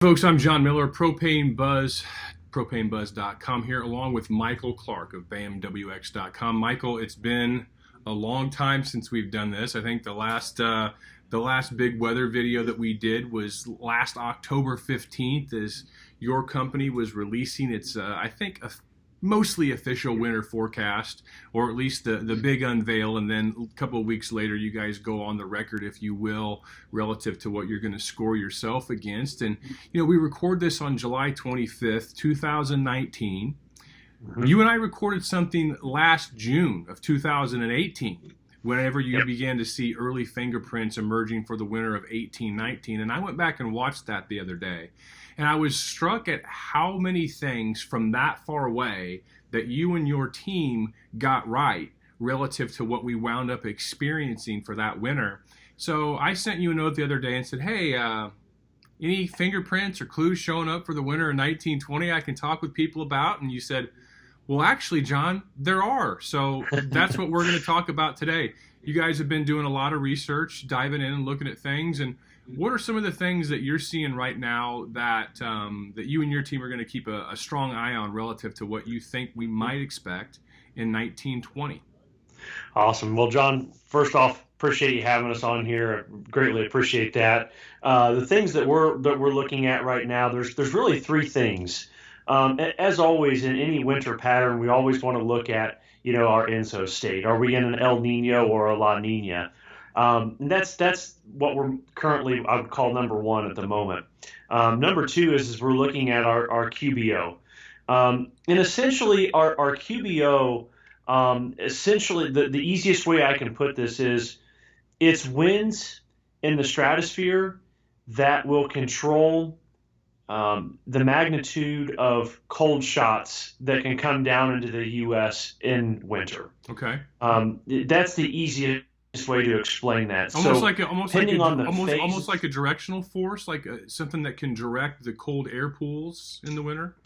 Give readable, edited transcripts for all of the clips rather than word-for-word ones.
Folks, I'm John Miller, Propane Buzz, propanebuzz.com here, along with Michael Clark of BAMWX.com. Michael, it's been a long time since we've done this. I think the last big weather video that we did was last October 15th, as your company was releasing its, I think, a mostly official winter forecast, or at least the big unveil, and then a couple of weeks later you guys go on the record, if you will, relative to what you're going to score yourself against. And we record this on July 25th 2019. You and I recorded something last June of 2018, whenever you began to see early fingerprints emerging for the winter of 18-19. And I went back and watched that the other day, and I was struck at how many things from that far away that you and your team got right relative to what we wound up experiencing for that winter. So I sent you a note the other day and said, hey, any fingerprints or clues showing up for the winter of 1920 I can talk with people about? And you said, well, actually, John, there are. So that's what we're going to talk about today. You guys have been doing a lot of research, diving in and looking at things. And what are some of the things that you're seeing right now that that you and your team are going to keep a strong eye on relative to what you think we might expect in 1920? Awesome. Well, John, first off, appreciate you having us on here. Greatly appreciate that. The things that we're looking at right now, there's really three things. As always, in any winter pattern, we always want to look at our ENSO state. Are we in an El Nino or a La Nina? And that's what we're currently, I would call, number one at the moment. Number two is we're looking at our QBO. And essentially our QBO, essentially the easiest way I can put this is it's winds in the stratosphere that will control the magnitude of cold shots that can come down into the U.S. in winter. Okay. That's the easiest way to explain that. Almost So like depending on the phase, almost like a directional force, like something that can direct the cold air pools in the winter.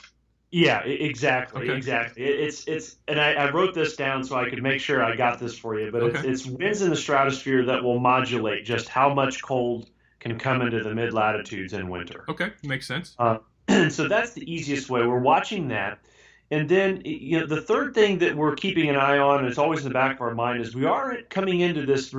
yeah, exactly, Okay. exactly. It's and I wrote this down so I could make sure I got this for you. But Okay. it's winds in the stratosphere that will modulate just how much cold can come into the mid latitudes in winter. Okay. Makes sense. So that's the easiest way. We're watching that. And then, the third thing that we're keeping an eye on, and it's always in the back of our mind, is we are coming into this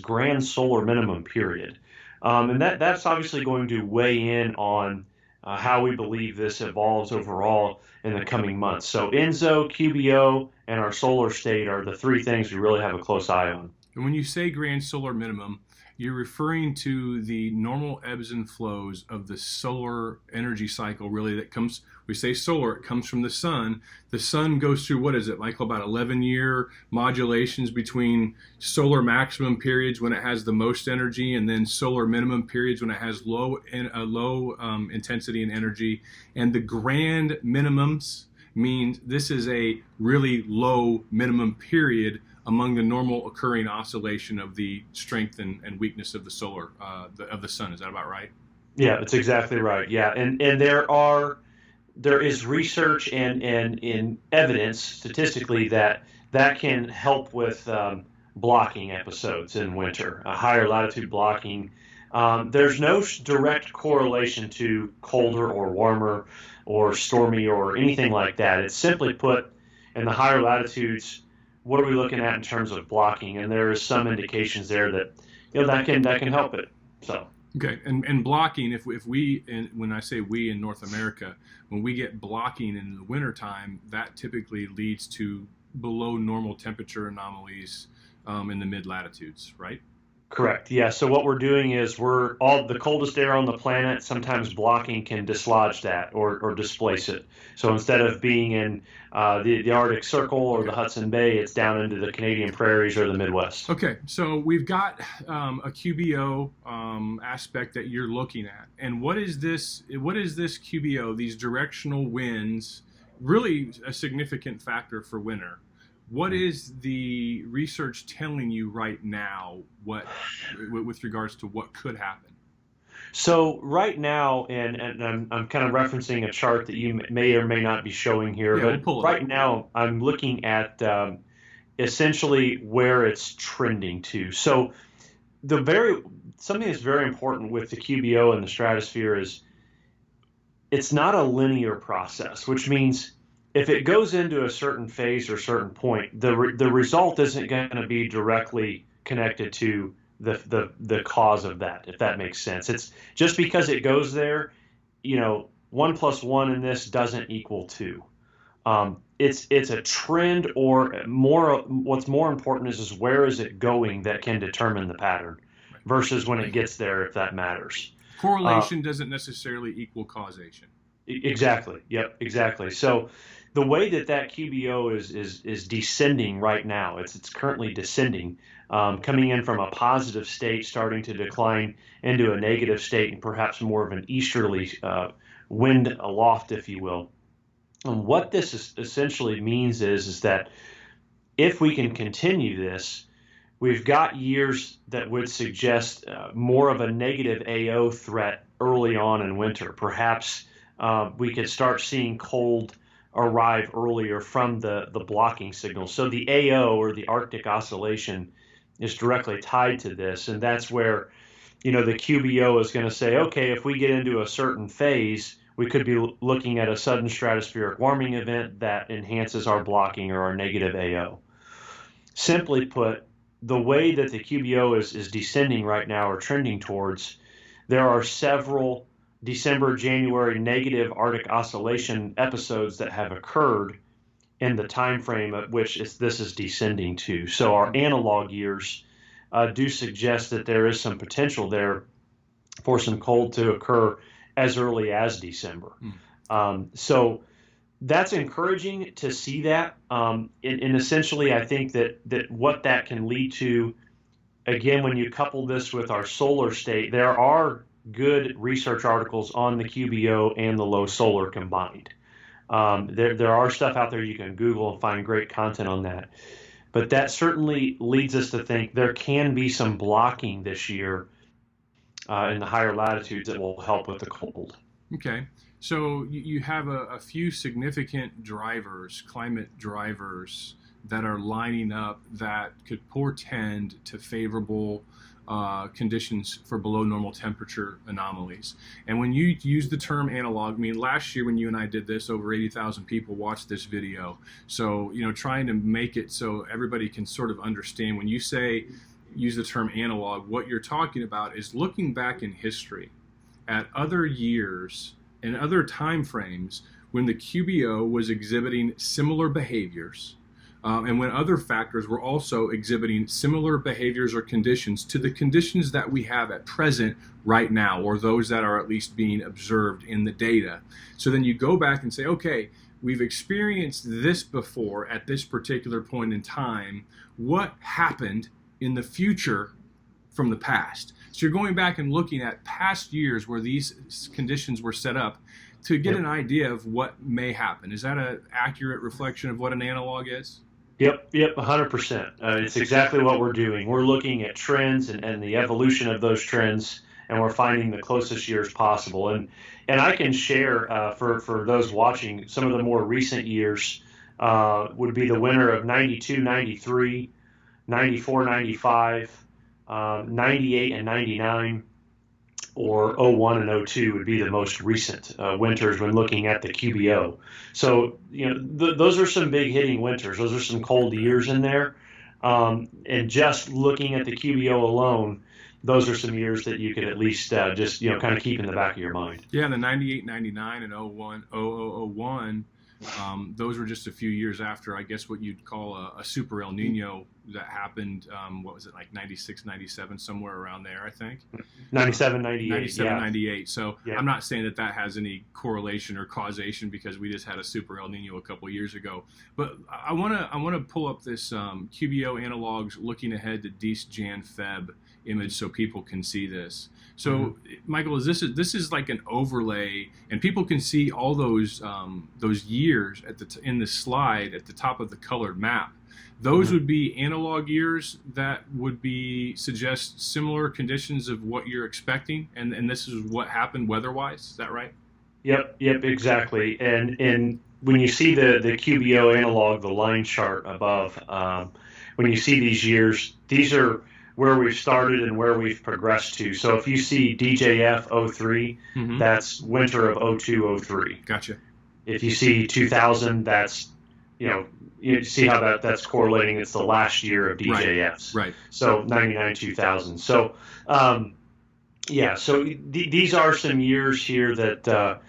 grand solar minimum period. And that's obviously going to weigh in on how we believe this evolves overall in the coming months. So ENSO, QBO, and our solar state are the three things we really have a close eye on. And when you say grand solar minimum, you're referring to the normal ebbs and flows of the solar energy cycle, really, that comes, we say solar, it comes from the sun. The sun goes through, what is it, Michael, about 11-year modulations between solar maximum periods when it has the most energy and then solar minimum periods when it has low intensity and energy. And the grand minimums means this is a really low minimum period among the normal occurring oscillation of the strength and weakness of the solar of the sun. Is that about right? Yeah, that's exactly right. Yeah, and there is research and in evidence statistically that can help with blocking episodes in winter, higher latitude blocking. There's no direct correlation to colder or warmer or stormy or anything like that. It's simply put, in the higher latitudes, what are we looking at in terms of blocking? And there is some indications there that that can help it. So. Okay, and blocking, if we, and when I say we in North America, when we get blocking in the wintertime, that typically leads to below normal temperature anomalies in the mid latitudes, right? Correct. Yeah. So what we're doing is we're all the coldest air on the planet. Sometimes blocking can dislodge that or displace it. So instead of being in the Arctic Circle or the Okay. Hudson Bay, it's down into the Canadian prairies or the Midwest. Okay, so we've got a QBO aspect that you're looking at, and what is this? What is this QBO? These directional winds, really a significant factor for winter. What is the research telling you right now? What, with regards to what could happen? So right now, and I'm kind of referencing a chart that you may or may not be showing here, Yeah, we'll but pull it up. right now I'm looking at essentially where it's trending to. So the very something that's very important with the QBO and the stratosphere is it's not a linear process, which means if it goes into a certain phase or certain point, the result isn't going to be directly connected to the cause of that, if that makes sense. It's just because it goes there, 1 + 1 in this doesn't equal 2. It's a trend, or more. What's more important is where is it going that can determine the pattern versus when it gets there, if that matters. Correlation doesn't necessarily equal causation. Exactly. Yep. Exactly. So the way that QBO is descending right now, it's currently descending, coming in from a positive state, starting to decline into a negative state, and perhaps more of an easterly wind aloft, if you will. And what this essentially means is that if we can continue this, we've got years that would suggest more of a negative AO threat early on in winter. Perhaps we could start seeing cold arrive earlier from the blocking signal. So the AO, or the Arctic Oscillation, is directly tied to this, and that's where the QBO is going to say, okay, if we get into a certain phase, we could be looking at a sudden stratospheric warming event that enhances our blocking or our negative AO. Simply put, the way that the QBO is descending right now, or trending towards, there are several December, January negative Arctic Oscillation episodes that have occurred in the time frame at which this is descending to. So our analog years do suggest that there is some potential there for some cold to occur as early as December. So that's encouraging to see that. And essentially, I think that what that can lead to, again, when you couple this with our solar state, there are good research articles on the QBO and the low solar combined. There are stuff out there you can Google and find great content on that. But that certainly leads us to think there can be some blocking this year in the higher latitudes that will help with the cold. Okay. So you have a few significant drivers, climate drivers, that are lining up that could portend to favorable conditions for below normal temperature anomalies. And when you use the term analog, I mean, last year when you and I did this, over 80,000 people watched this video. So, trying to make it so everybody can sort of understand, when you say use the term analog, what you're talking about is looking back in history at other years and other time frames when the QBO was exhibiting similar behaviors, and when other factors were also exhibiting similar behaviors or conditions to the conditions that we have at present right now, or those that are at least being observed in the data. So then you go back and say, okay, we've experienced this before at this particular point in time. What happened in the future from the past? So you're going back and looking at past years where these conditions were set up to get an idea of what may happen. Is that an accurate reflection of what an analog is? Yep, 100%. It's exactly what we're doing. We're looking at trends and the evolution of those trends, and we're finding the closest years possible. And I can share for those watching, some of the more recent years would be the winter of 92, 93, 94, 95, 98 and 99, or 01 and 02 would be the most recent winters when looking at the QBO. So, those are some big hitting winters. Those are some cold years in there. And just looking at the QBO alone, those are some years that you could at least just, kind of keep in the back of your mind. Yeah, the 98, 99, and 01, those were just a few years after, I guess, what you'd call a super El Nino that happened, what was it, like 96, 97, somewhere around there, I think? 97, 98. 97, yeah. 98. So yeah. I'm not saying that has any correlation or causation, because we just had a super El Nino a couple of years ago. But I want to pull up this QBO analogs looking ahead to Dec, Jan, Feb image so people can see this. So, Michael, this is like an overlay, and people can see all those years in the slide at the top of the colored map. Those would be analog years that would suggest similar conditions of what you're expecting, and this is what happened weather-wise. Is that right? Yep, exactly. And when you see the QBO analog, the line chart above, when you see these years, these are where we've started and where we've progressed to. So if you see DJF 03, that's winter of 02, 03. Gotcha. If you see 2000, that's, you see how that's correlating. It's the last year of DJFs. Right. So 99, 2000. So, so these are some years here that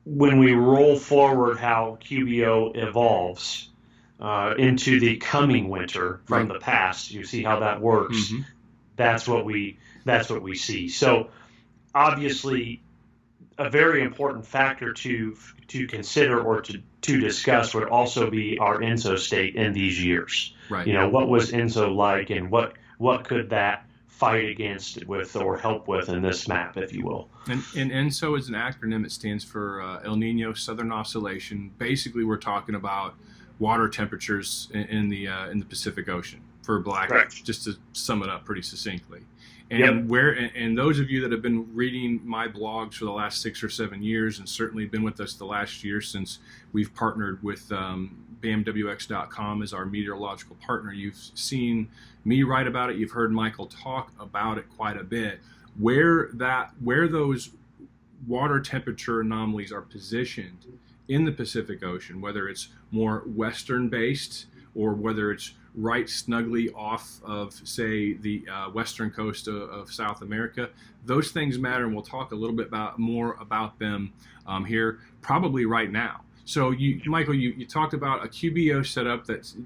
when we roll forward how QBO evolves into the coming winter from the past, you see how that works. That's what we see. So obviously, a very important factor to consider or to discuss would also be our INSO state in these years. Right. What was INSO like, and what could that fight against with or help with in this map, if you will. And INSO is an acronym. It stands for El Nino Southern Oscillation. Basically, we're talking about water temperatures in the Pacific Ocean for Black. Just to sum it up pretty succinctly. And and those of you that have been reading my blogs for the last 6 or 7 years, and certainly been with us the last year since we've partnered with BAMWX.com as our meteorological partner, you've seen me write about it. You've heard Michael talk about it quite a bit. Where those water temperature anomalies are positioned in the Pacific Ocean, whether it's more western based or whether it's right snugly off of, say, the western coast of South America, those things matter, and we'll talk a little bit more about them here probably right now. So, Michael, you talked about a QBO setup that's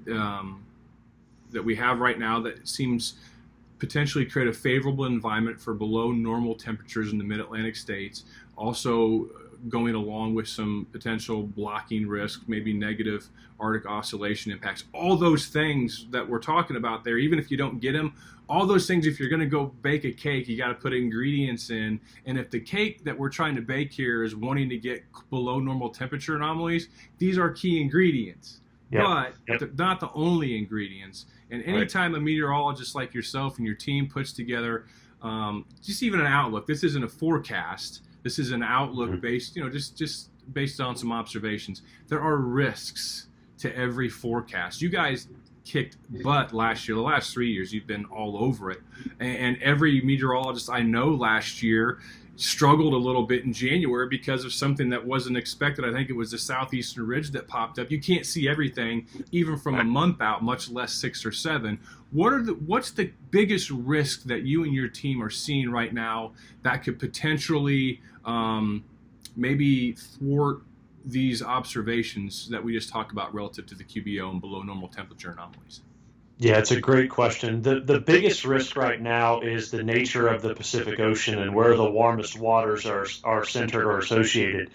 that we have right now that seems potentially create a favorable environment for below normal temperatures in the mid-Atlantic states, also going along with some potential blocking risk, maybe negative Arctic oscillation impacts. All those things that we're talking about there, even if you don't get them, all those things, if you're going to go bake a cake, you got to put ingredients in. And if the cake that we're trying to bake here is wanting to get below normal temperature anomalies, these are key ingredients. But they're not the only ingredients. And anytime a meteorologist like yourself and your team puts together just even an outlook, this isn't a forecast, this is an outlook based, just based on some observations. There are risks to every forecast. You guys kicked butt last year. The last 3 years, you've been all over it. And every meteorologist I know last year struggled a little bit in January because of something that wasn't expected. I think it was the southeastern ridge that popped up. You can't see everything, even from a month out, much less 6 or 7. What's the biggest risk that you and your team are seeing right now that could potentially maybe thwart these observations that we just talked about relative to the QBO and below normal temperature anomalies? Yeah, it's a great question. The biggest risk right now is the nature of the Pacific Ocean and where the warmest waters are centered or associated.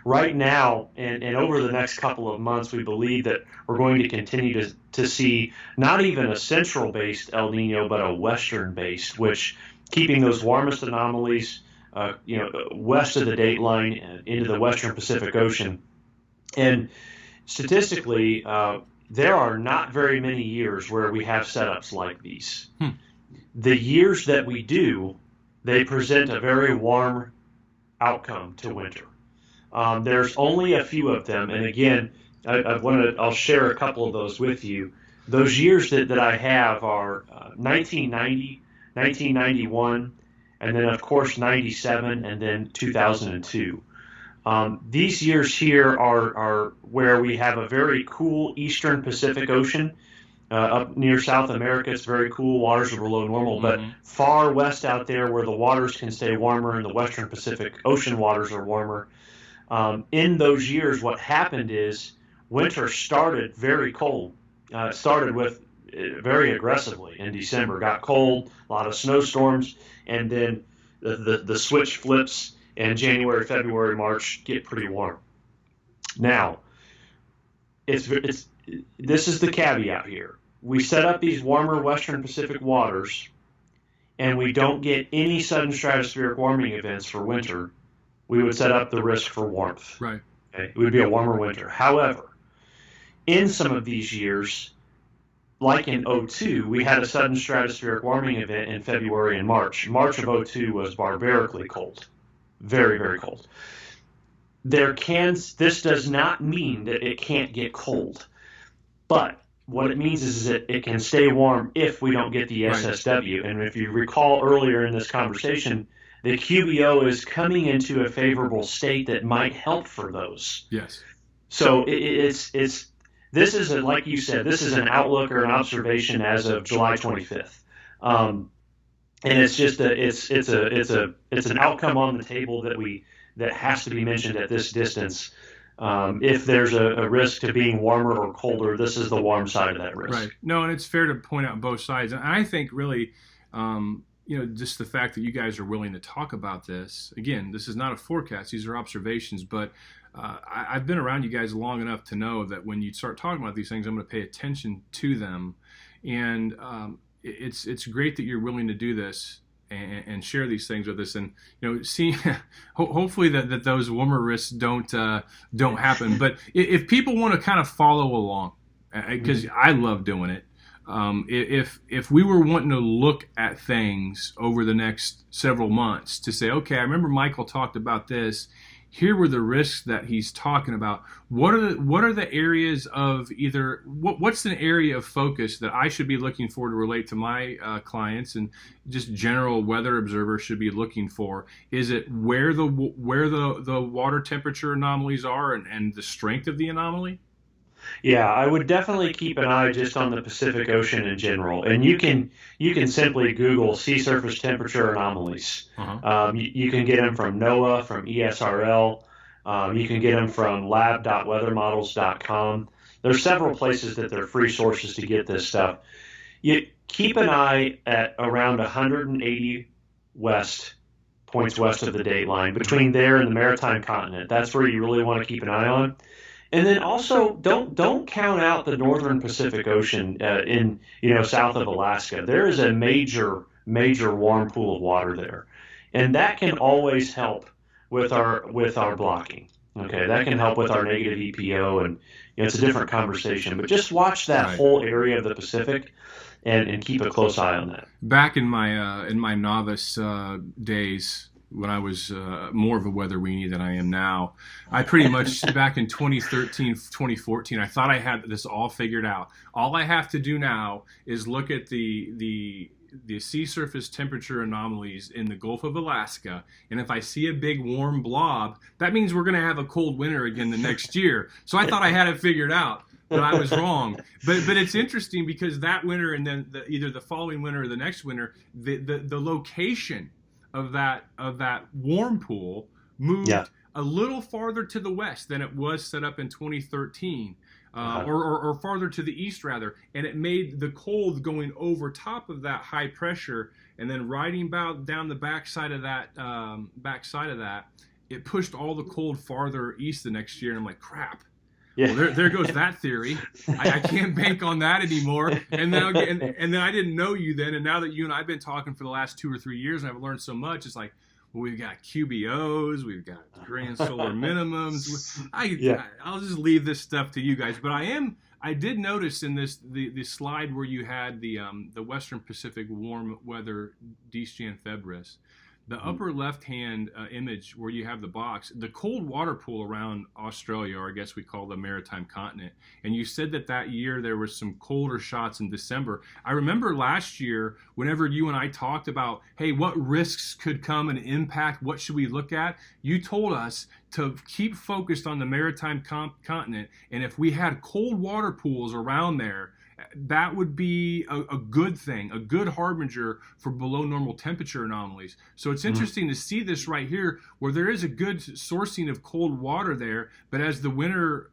Right now, and over the next couple of months, we believe that we're going to continue to see not even a central-based El Nino, but a western-based, which keeping those warmest anomalies west of the date line and into the western Pacific Ocean. And statistically, there are not very many years where we have setups like these. The years that we do, they present a very warm outcome to winter. There's only a few of them, and again, I'll share a couple of those with you. Those years that I have are 1990, 1991, and then of course 97, and then 2002. These years here are where we have a very cool eastern Pacific Ocean. Up near South America, it's very cool. Waters are below normal, but far west out there where the waters can stay warmer and the western Pacific Ocean waters are warmer. In those years, what happened is winter started very cold. It started with very aggressively in December. Got cold, a lot of snowstorms, and then the switch flips. And January, February, March get pretty warm. Now, this is the caveat here. We set up these warmer western Pacific waters, and we don't get any sudden stratospheric warming events for winter. We would set up the risk for warmth. Right. Okay? It would be a warmer winter. However, in some of these years, like in 02, we had a sudden stratospheric warming event in February and March. March of 02 was barbarically cold. Very, very cold. This does not mean that it can't get cold, but what it means is that it can stay warm if we don't get the Right. SSW. And if you recall earlier in this conversation, the QBO is coming into a favorable state that might help for those. Yes. So it's this is like you said, this is an outlook or an observation as of July 25th, and it's just it's an outcome on the table that has to be mentioned at this distance. If there's a risk to being warmer or colder, this is the warm side of that risk. Right. No, and it's fair to point out both sides. And I think really, just the fact that you guys are willing to talk about this. Again, this is not a forecast; these are observations. But I've been around you guys long enough to know that when you start talking about these things, I'm going to pay attention to them. And it's great that you're willing to do this and share these things with us, and see hopefully that those warmer risks don't happen. But if people want to kind of follow along, because I love doing it, if we were wanting to look at things over the next several months to say, okay, I remember Michael talked about this. Here were the risks that he's talking about. What are the areas of either what's an area of focus that I should be looking for to relate to my clients, and just general weather observers should be looking for? Is it where the water temperature anomalies are and the strength of the anomaly? Yeah, I would definitely keep an eye just on the Pacific Ocean in general, and you can simply Google sea surface temperature anomalies. You can get them from NOAA, from ESRL. You can get them from lab.weathermodels.com. There's several places that they're free sources to get this stuff. You keep an eye at around 180 points west of the date line, between there and the maritime continent. That's where you really want to keep an eye on. And then also don't count out the northern Pacific Ocean in south of Alaska. There is a major warm pool of water there, and that can always help with our blocking. Okay, that can help with our negative EPO, and it's a different conversation. But just watch that whole area of the Pacific, and keep a close eye on that. Back in my novice days, when I was more of a weather weenie than I am now, I pretty much back in 2013, 2014, I thought I had this all figured out. All I have to do now is look at the sea surface temperature anomalies in the Gulf of Alaska, and if I see a big warm blob, that means we're going to have a cold winter again the next year. So I thought I had it figured out, but I was wrong. But it's interesting because that winter and then either the following winter or the next winter, the location of that warm pool moved a little farther to the west than it was set up in 2013, or farther to the east rather, and it made the cold going over top of that high pressure and then riding down the backside of that, it pushed all the cold farther east the next year. And I'm like, crap. Yeah. Well, there goes that theory. I can't bank on that anymore. And then I didn't know you then, and now that you and I've been talking for the last 2 or 3 years, and I've learned so much. It's like, well, we've got QBOs, we've got grand solar minimums. I'll just leave this stuff to you guys. But I did notice in the slide where you had the Western Pacific warm weather DSJAN Febris, the upper left-hand image where you have the box, the cold water pool around Australia, or I guess we call the maritime continent. And you said that year there was some colder shots in December. I remember last year, whenever you and I talked about, hey, what risks could come and impact, what should we look at? You told us to keep focused on the maritime continent. And if we had cold water pools around there, that would be a good thing, a good harbinger for below normal temperature anomalies. So it's interesting to see this right here, where there is a good sourcing of cold water there, but as the winter,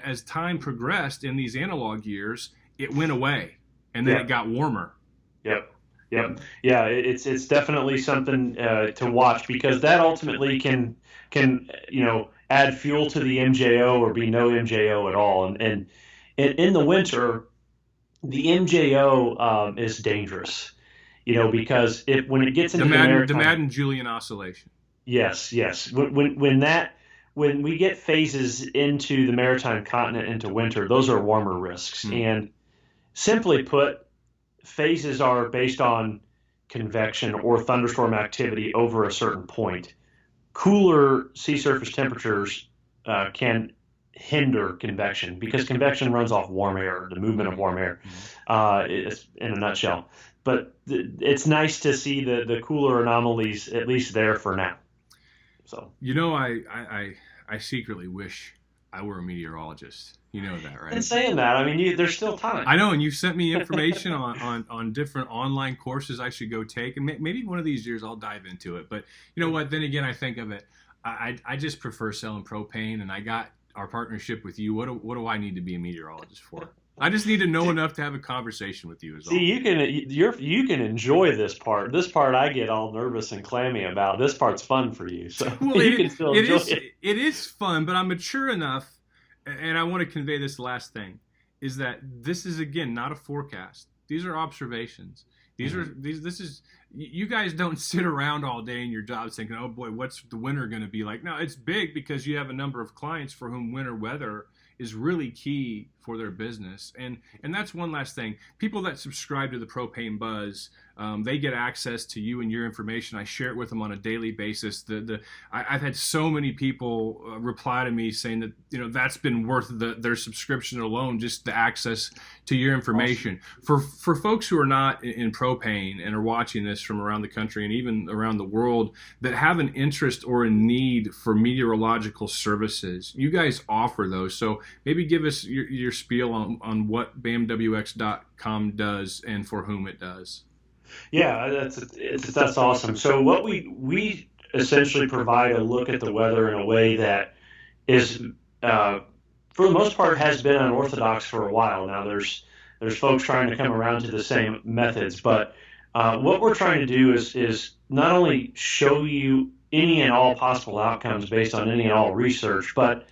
as time progressed in these analog years, it went away, and then it got warmer. Yep. Yeah, it's definitely something to watch, because that ultimately can add fuel to the MJO or be no MJO at all. And in the winter, the MJO is dangerous, because when it gets into the Madden-Julian oscillation. Yes. When we get phases into the maritime continent into winter, those are warmer risks. And simply put, phases are based on convection or thunderstorm activity over a certain point. Cooler sea surface temperatures can hinder convection, because convection runs off warm air, the movement of warm air, it's in a nutshell. But it's nice to see the cooler anomalies at least there for now. So I secretly wish I were a meteorologist. You know that, right? in saying that, I mean, there's still time. I know, and you sent me information on different online courses I should go take, and maybe one of these years I'll dive into it. But you know what? Then again, I think of it. I just prefer selling propane, and I got our partnership with you. What do I need to be a meteorologist for? I just need to know enough to have a conversation with you. See, you can enjoy this part. This part I get all nervous and clammy about. This part's fun for you, so well, you can still enjoy it. It is fun, but I'm mature enough, and I want to convey this last thing, is that this is, again, not a forecast. These are observations. This is, you guys don't sit around all day in your jobs thinking, oh boy, what's the winter going to be like? No, it's big because you have a number of clients for whom winter weather is really key for their business. And that's one last thing. People that subscribe to the Propane Buzz, they get access to you and your information. I share it with them on a daily basis. I've had so many people reply to me saying that, you know, that's been worth their subscription alone, just the access to your information. Awesome. For folks who are not in propane and are watching this from around the country and even around the world that have an interest or a need for meteorological services, you guys offer those. So maybe give us your spiel on what BAMWX.com does and for whom it does. Yeah, that's awesome. So what we essentially provide a look at the weather in a way that is, for the most part, has been unorthodox for a while now. There's folks trying to come around to the same methods, but what we're trying to do is not only show you any and all possible outcomes based on any and all research, but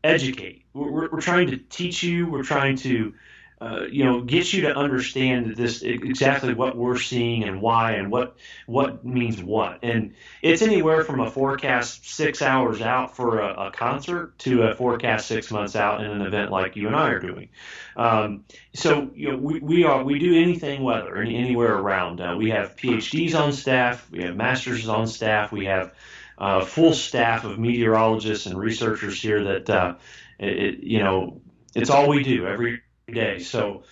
educate. We're trying to teach you. We're trying to get you to understand this, exactly what we're seeing and why and what means what. And it's anywhere from a forecast 6 hours out for a concert to a forecast 6 months out in an event like you and I are doing. So we do anything weather anywhere around. We have PhDs on staff. We have masters on staff. We have full staff of meteorologists and researchers here that it's all we do every day. So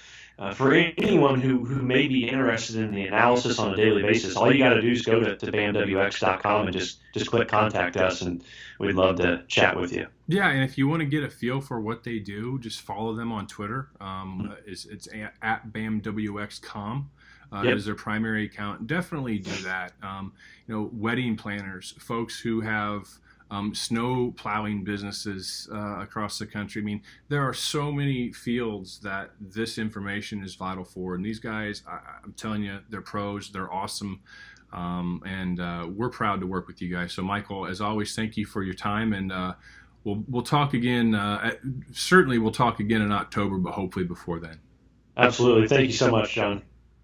for anyone who may be interested in the analysis on a daily basis, all you got to do is go to BAMWX.com and just click contact us, and we'd love to chat with you. Yeah, and if you want to get a feel for what they do, just follow them on Twitter. It's at BAMWX.com. Is their primary account. Definitely do that. Wedding planners, folks who have snow plowing businesses across the country. I mean, there are so many fields that this information is vital for. And these guys, I'm telling you, they're pros. They're awesome. And we're proud to work with you guys. So, Michael, as always, thank you for your time. And we'll talk again. Certainly we'll talk again in October, but hopefully before then. Absolutely. Thank you so much, John.